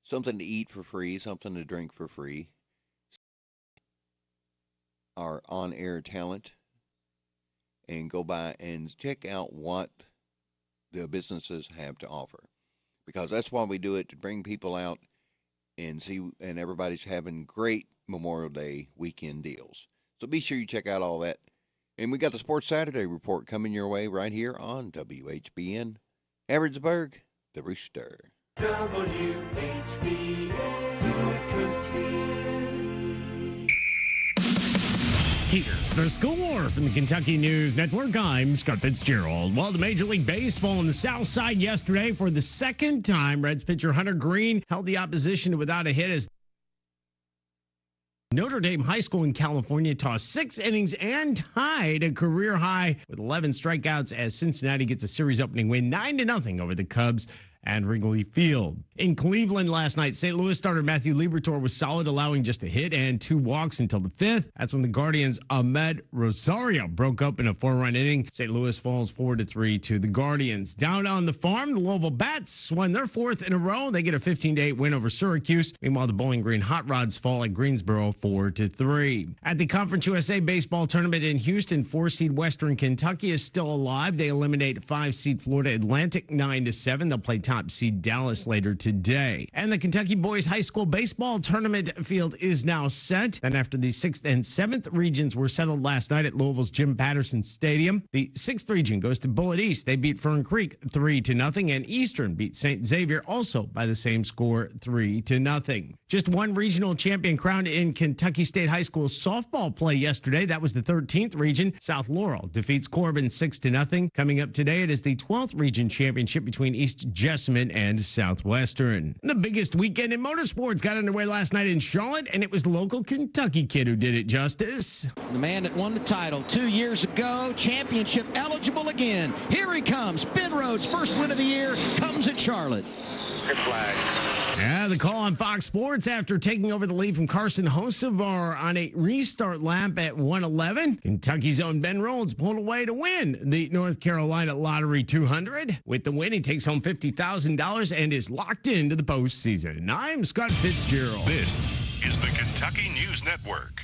something to eat for free, something to drink for free. Our on-air talent. And go by and check out what the businesses have to offer. Because that's why we do it, to bring people out and see, and everybody's having great Memorial Day weekend deals. So be sure you check out all that. And we got the Sports Saturday report coming your way right here on WHBN. Harrodsburg, the Rooster. Here's the score from the Kentucky News Network. I'm Scott Fitzgerald. Well, the Major League Baseball on the South Side yesterday, for the second time, Reds pitcher Hunter Green held the opposition without a hit as Notre Dame High School in California tossed 6 innings and tied a career high with 11 strikeouts as Cincinnati gets a series opening win 9-0 over the Cubs and Wrigley Field. In Cleveland last night, St. Louis starter Matthew Liberatore was solid, allowing just a hit and 2 walks until the 5th. That's when the Guardians' Ahmed Rosario broke up in a 4-run inning. St. Louis falls 4-3 to the Guardians. Down on the farm, the Louisville Bats won their 4th in a row. They get a 15-8 win over Syracuse. Meanwhile, the Bowling Green Hot Rods fall at Greensboro 4-3. At the Conference USA Baseball Tournament in Houston, 4-seed Western Kentucky is still alive. They eliminate 5-seed Florida Atlantic 9-7. They'll play top seed Dallas later today. And the Kentucky Boys High School Baseball Tournament field is now set. And after the 6th and 7th regions were settled last night at Louisville's Jim Patterson Stadium, the 6th region goes to Bullitt East. They beat Fern Creek 3-0, and Eastern beat St. Xavier also by the same score, 3-0. Just one regional champion crowned in Kentucky State High School softball play yesterday. That was the 13th region. South Laurel defeats Corbin 6-0. Coming up today, it is the 12th region championship between East Jessamine and Southwestern. The biggest weekend in motorsports got underway last night in Charlotte, and it was the local Kentucky kid who did it justice. The man that won the title 2 years ago, championship eligible again. Here he comes. Ben Rhodes, first win of the year, comes at Charlotte. Good flag. Yeah, the call on Fox Sports after taking over the lead from Carson Hocevar on a restart lap at 111. Kentucky's own Ben Rhodes pulled away to win the North Carolina Lottery 200. With the win, he takes home $50,000 and is locked into the postseason. I'm Scott Fitzgerald. This is the Kentucky News Network.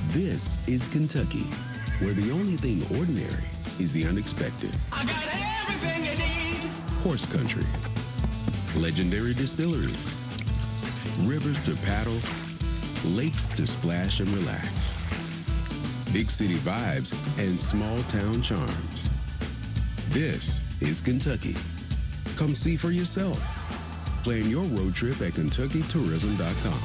This is Kentucky, where the only thing ordinary is the unexpected. I got everything you need. Horse country. Legendary distilleries, rivers to paddle, lakes to splash and relax, big city vibes and small town charms. This is Kentucky. Come see for yourself. Plan your road trip at KentuckyTourism.com.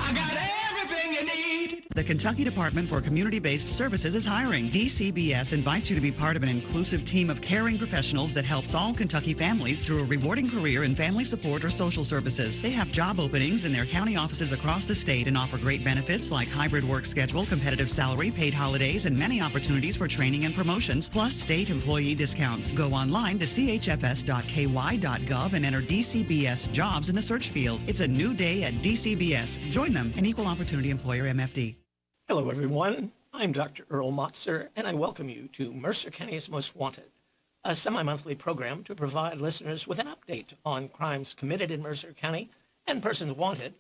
I got everything you need. The Kentucky Department for Community-Based Services is hiring. DCBS invites you to be part of an inclusive team of caring professionals that helps all Kentucky families through a rewarding career in family support or social services. They have job openings in their county offices across the state and offer great benefits like hybrid work schedule, competitive salary, paid holidays, and many opportunities for training and promotions, plus state employee discounts. Go online to chfs.ky.gov and enter DCBS jobs in the search field. It's a new day at DCBS. Join them, an equal opportunity employer MFD. Hello, everyone. I'm Dr. Earl Motzer, and I welcome you to Mercer County's Most Wanted, a semi-monthly program to provide listeners with an update on crimes committed in Mercer County and persons wanted,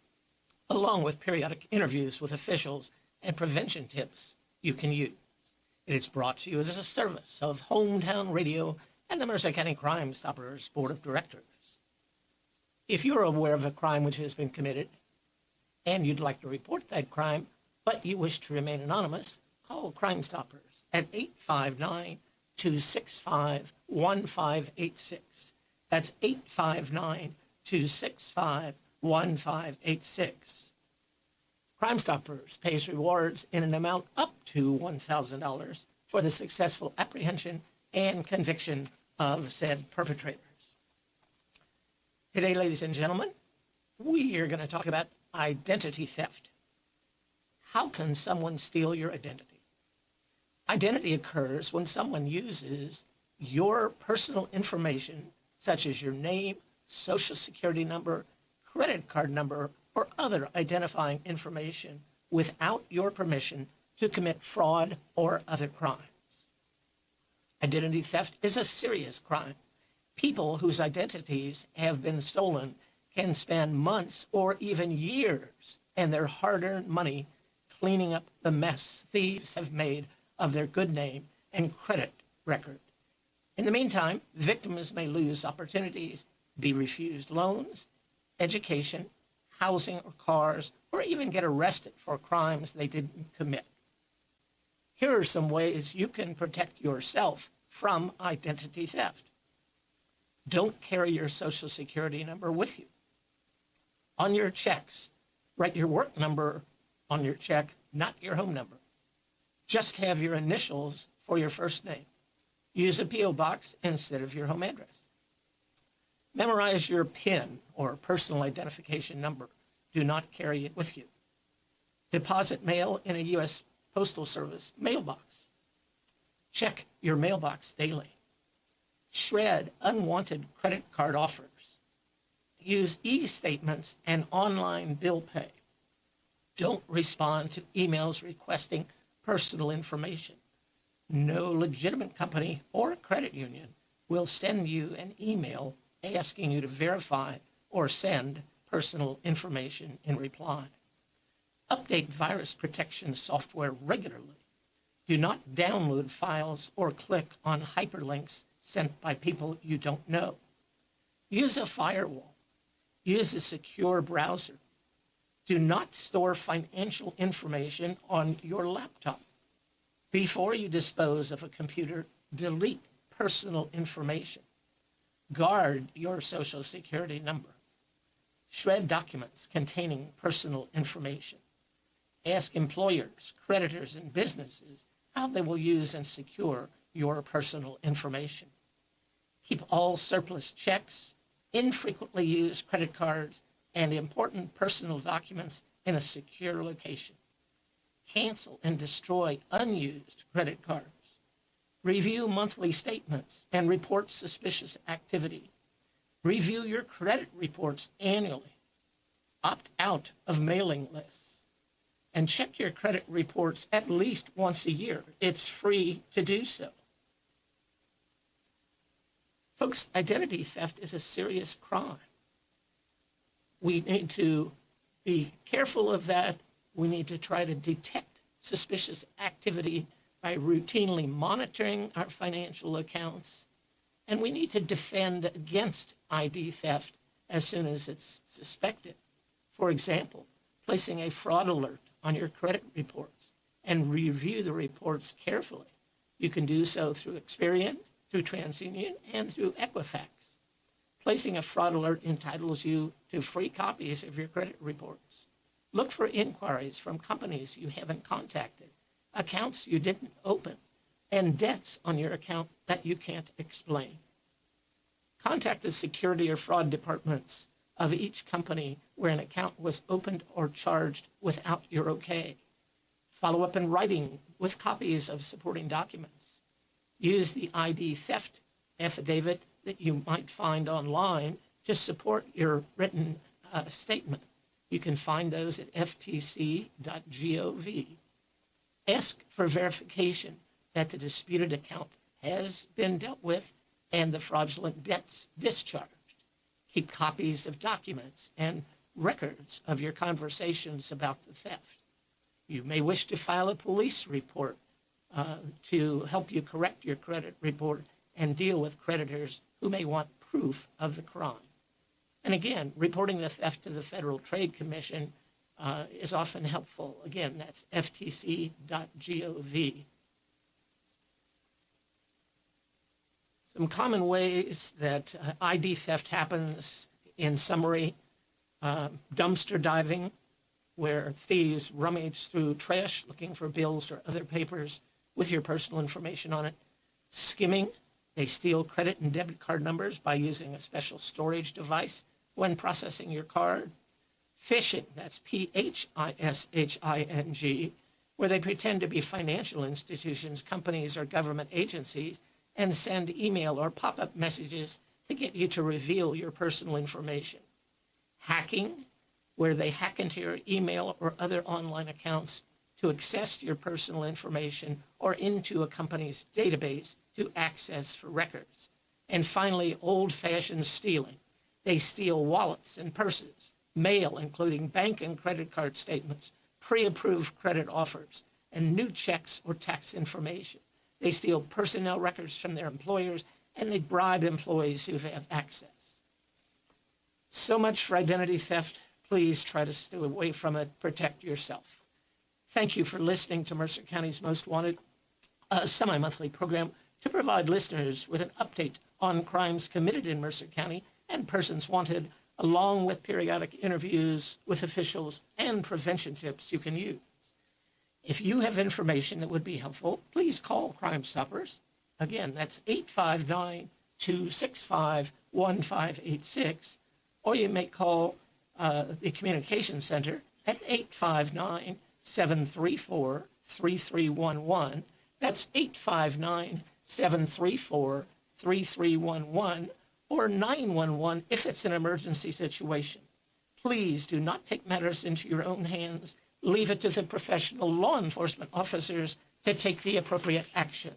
along with periodic interviews with officials and prevention tips you can use. It is brought to you as a service of Hometown Radio and the Mercer County Crime Stoppers Board of Directors. If you're aware of a crime which has been committed and you'd like to report that crime, but you wish to remain anonymous, call Crime Stoppers at 859-265-1586. That's 859-265-1586. Crime Stoppers pays rewards in an amount up to $1,000 for the successful apprehension and conviction of said perpetrators. Today, ladies and gentlemen, we are going to talk about identity theft. How can someone steal your identity? Identity occurs when someone uses your personal information, such as your name, social security number, credit card number, or other identifying information without your permission to commit fraud or other crimes. Identity theft is a serious crime. People whose identities have been stolen can spend months or even years and their hard-earned money cleaning up the mess thieves have made of their good name and credit record. In the meantime, victims may lose opportunities, be refused loans, education, housing or cars, or even get arrested for crimes they didn't commit. Here are some ways you can protect yourself from identity theft. Don't carry your social security number with you. On your checks, write your work number on your check, not your home number. Just have your initials for your first name. Use a P.O. box instead of your home address. Memorize your PIN or personal identification number. Do not carry it with you. Deposit mail in a U.S. Postal Service mailbox. Check your mailbox daily. Shred unwanted credit card offers. Use e-statements and online bill pay. Don't respond to emails requesting personal information. No legitimate company or credit union will send you an email asking you to verify or send personal information in reply. Update virus protection software regularly. Do not download files or click on hyperlinks sent by people you don't know. Use a firewall. Use a secure browser. Do not store financial information on your laptop. Before you dispose of a computer, delete personal information. Guard your social security number. Shred documents containing personal information. Ask employers, creditors, and businesses how they will use and secure your personal information. Keep all surplus checks, infrequently used credit cards, and important personal documents in a secure location. Cancel and destroy unused credit cards. Review monthly statements and report suspicious activity. Review your credit reports annually. Opt out of mailing lists. And check your credit reports at least once a year. It's free to do so. Folks, identity theft is a serious crime. We need to be careful of that. We need to try to detect suspicious activity by routinely monitoring our financial accounts. And we need to defend against ID theft as soon as it's suspected. For example, placing a fraud alert on your credit reports and review the reports carefully. You can do so through Experian, through TransUnion, and through Equifax. Placing a fraud alert entitles you to free copies of your credit reports. Look for inquiries from companies you haven't contacted, accounts you didn't open, and debts on your account that you can't explain. Contact the security or fraud departments of each company where an account was opened or charged without your okay. Follow up in writing with copies of supporting documents. Use the ID theft affidavit that you might find online to support your written statement. You can find those at ftc.gov. Ask for verification that the disputed account has been dealt with and the fraudulent debts discharged. Keep copies of documents and records of your conversations about the theft. You may wish to file a police report to help you correct your credit report and deal with creditors who may want proof of the crime. And again, reporting the theft to the Federal Trade Commission is often helpful. Again, that's ftc.gov. Some common ways that ID theft happens, in summary: dumpster diving, where thieves rummage through trash looking for bills or other papers with your personal information on it. Skimming, they steal credit and debit card numbers by using a special storage device when processing your card. Phishing, that's phishing, where they pretend to be financial institutions, companies, or government agencies and send email or pop-up messages to get you to reveal your personal information. Hacking, where they hack into your email or other online accounts to access your personal information or into a company's database to access for records. And finally, old-fashioned stealing. They steal wallets and purses, mail, including bank and credit card statements, pre-approved credit offers, and new checks or tax information. They steal personnel records from their employers, and they bribe employees who have access. So much for identity theft. Please try to stay away from it. Protect yourself. Thank you for listening to Mercer County's Most Wanted, a semi-monthly program to provide listeners with an update on crimes committed in Mercer County and persons wanted, along with periodic interviews with officials and prevention tips you can use. If you have information that would be helpful, please call Crime Stoppers. Again, that's 859-265-1586, or you may call the Communications Center at 859-734-3311. That's 859-734-3311, or 911 if it's an emergency situation. Please do not take matters into your own hands. Leave it to the professional law enforcement officers to take the appropriate action.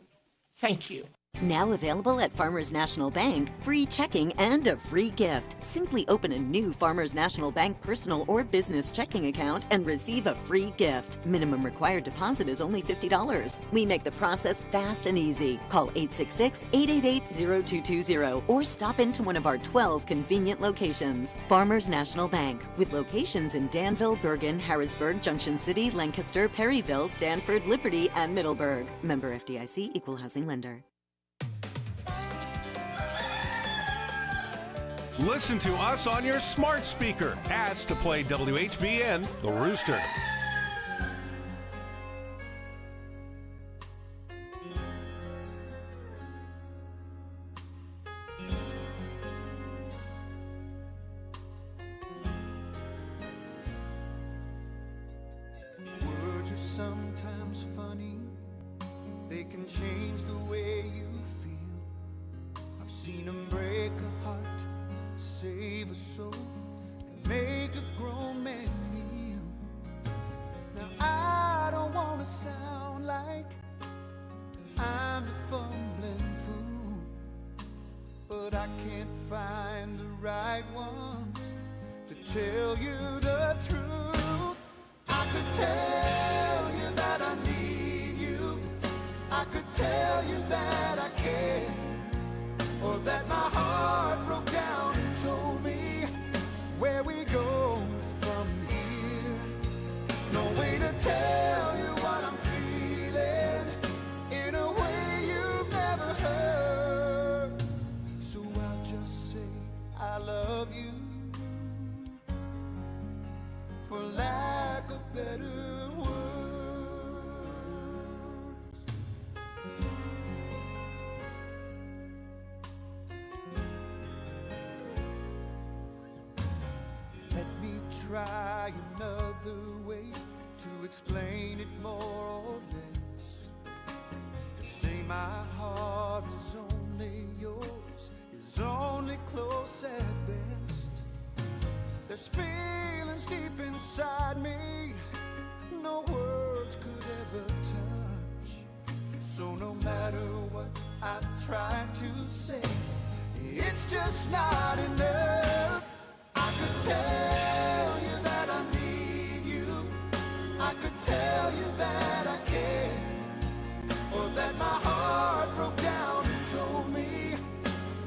Thank you. Now available at Farmers National Bank, free checking and a free gift. Simply open a new Farmers National Bank personal or business checking account and receive a free gift. Minimum required deposit is only $50. We make the process fast and easy. Call 866-888-0220 or stop into one of our 12 convenient locations. Farmers National Bank, with locations in Danville, Bergen, Harrodsburg, Junction City, Lancaster, Perryville, Stanford, Liberty, and Middleburg. Member FDIC, Equal Housing Lender. Listen to us on your smart speaker. Ask to play WHBN, The Rooster. Words are sometimes funny. They can change the way you feel. I've seen them break a heart, save a soul, and make a grown man kneel. Now I don't want to sound like I'm the fumbling fool, but I can't find the right ones to tell you the truth. I could tell you that I need you. I could tell you that I care, or that my heart broke down and told me where we go from here. No way to tell you what I'm feeling in a way you've never heard. So I'll just say I love you for life. try another way to explain it more or less. To say my heart is only yours is only close at best. There's feelings deep inside me no words could ever touch. So no matter what I try to say, it's just not enough. I could tell you that I need you. I could tell you that I care, or that my heart broke down and told me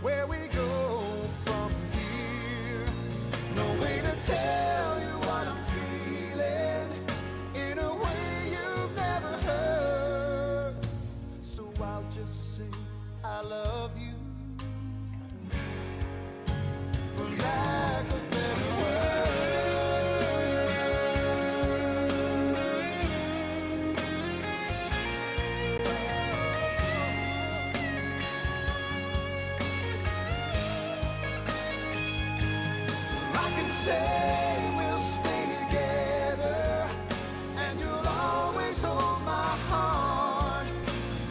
where we go from here. No way to tell you what I'm feeling in a way you've never heard. So I'll just say I love you, for lack of better words. I can say we'll stay together, and you'll always hold my heart.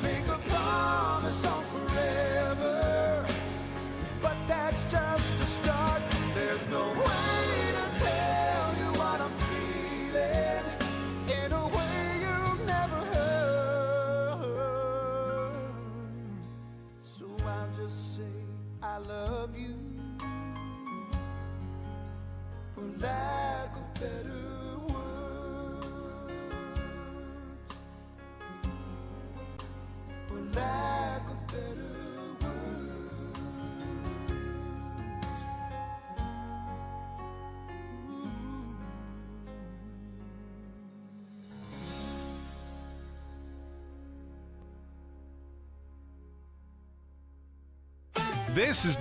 Make a promise on forever, but that's just a start. There's no way to tell you what I'm feeling in a way you've never heard. So I'll just say I love you, for lack of better words. For lack of better words. This is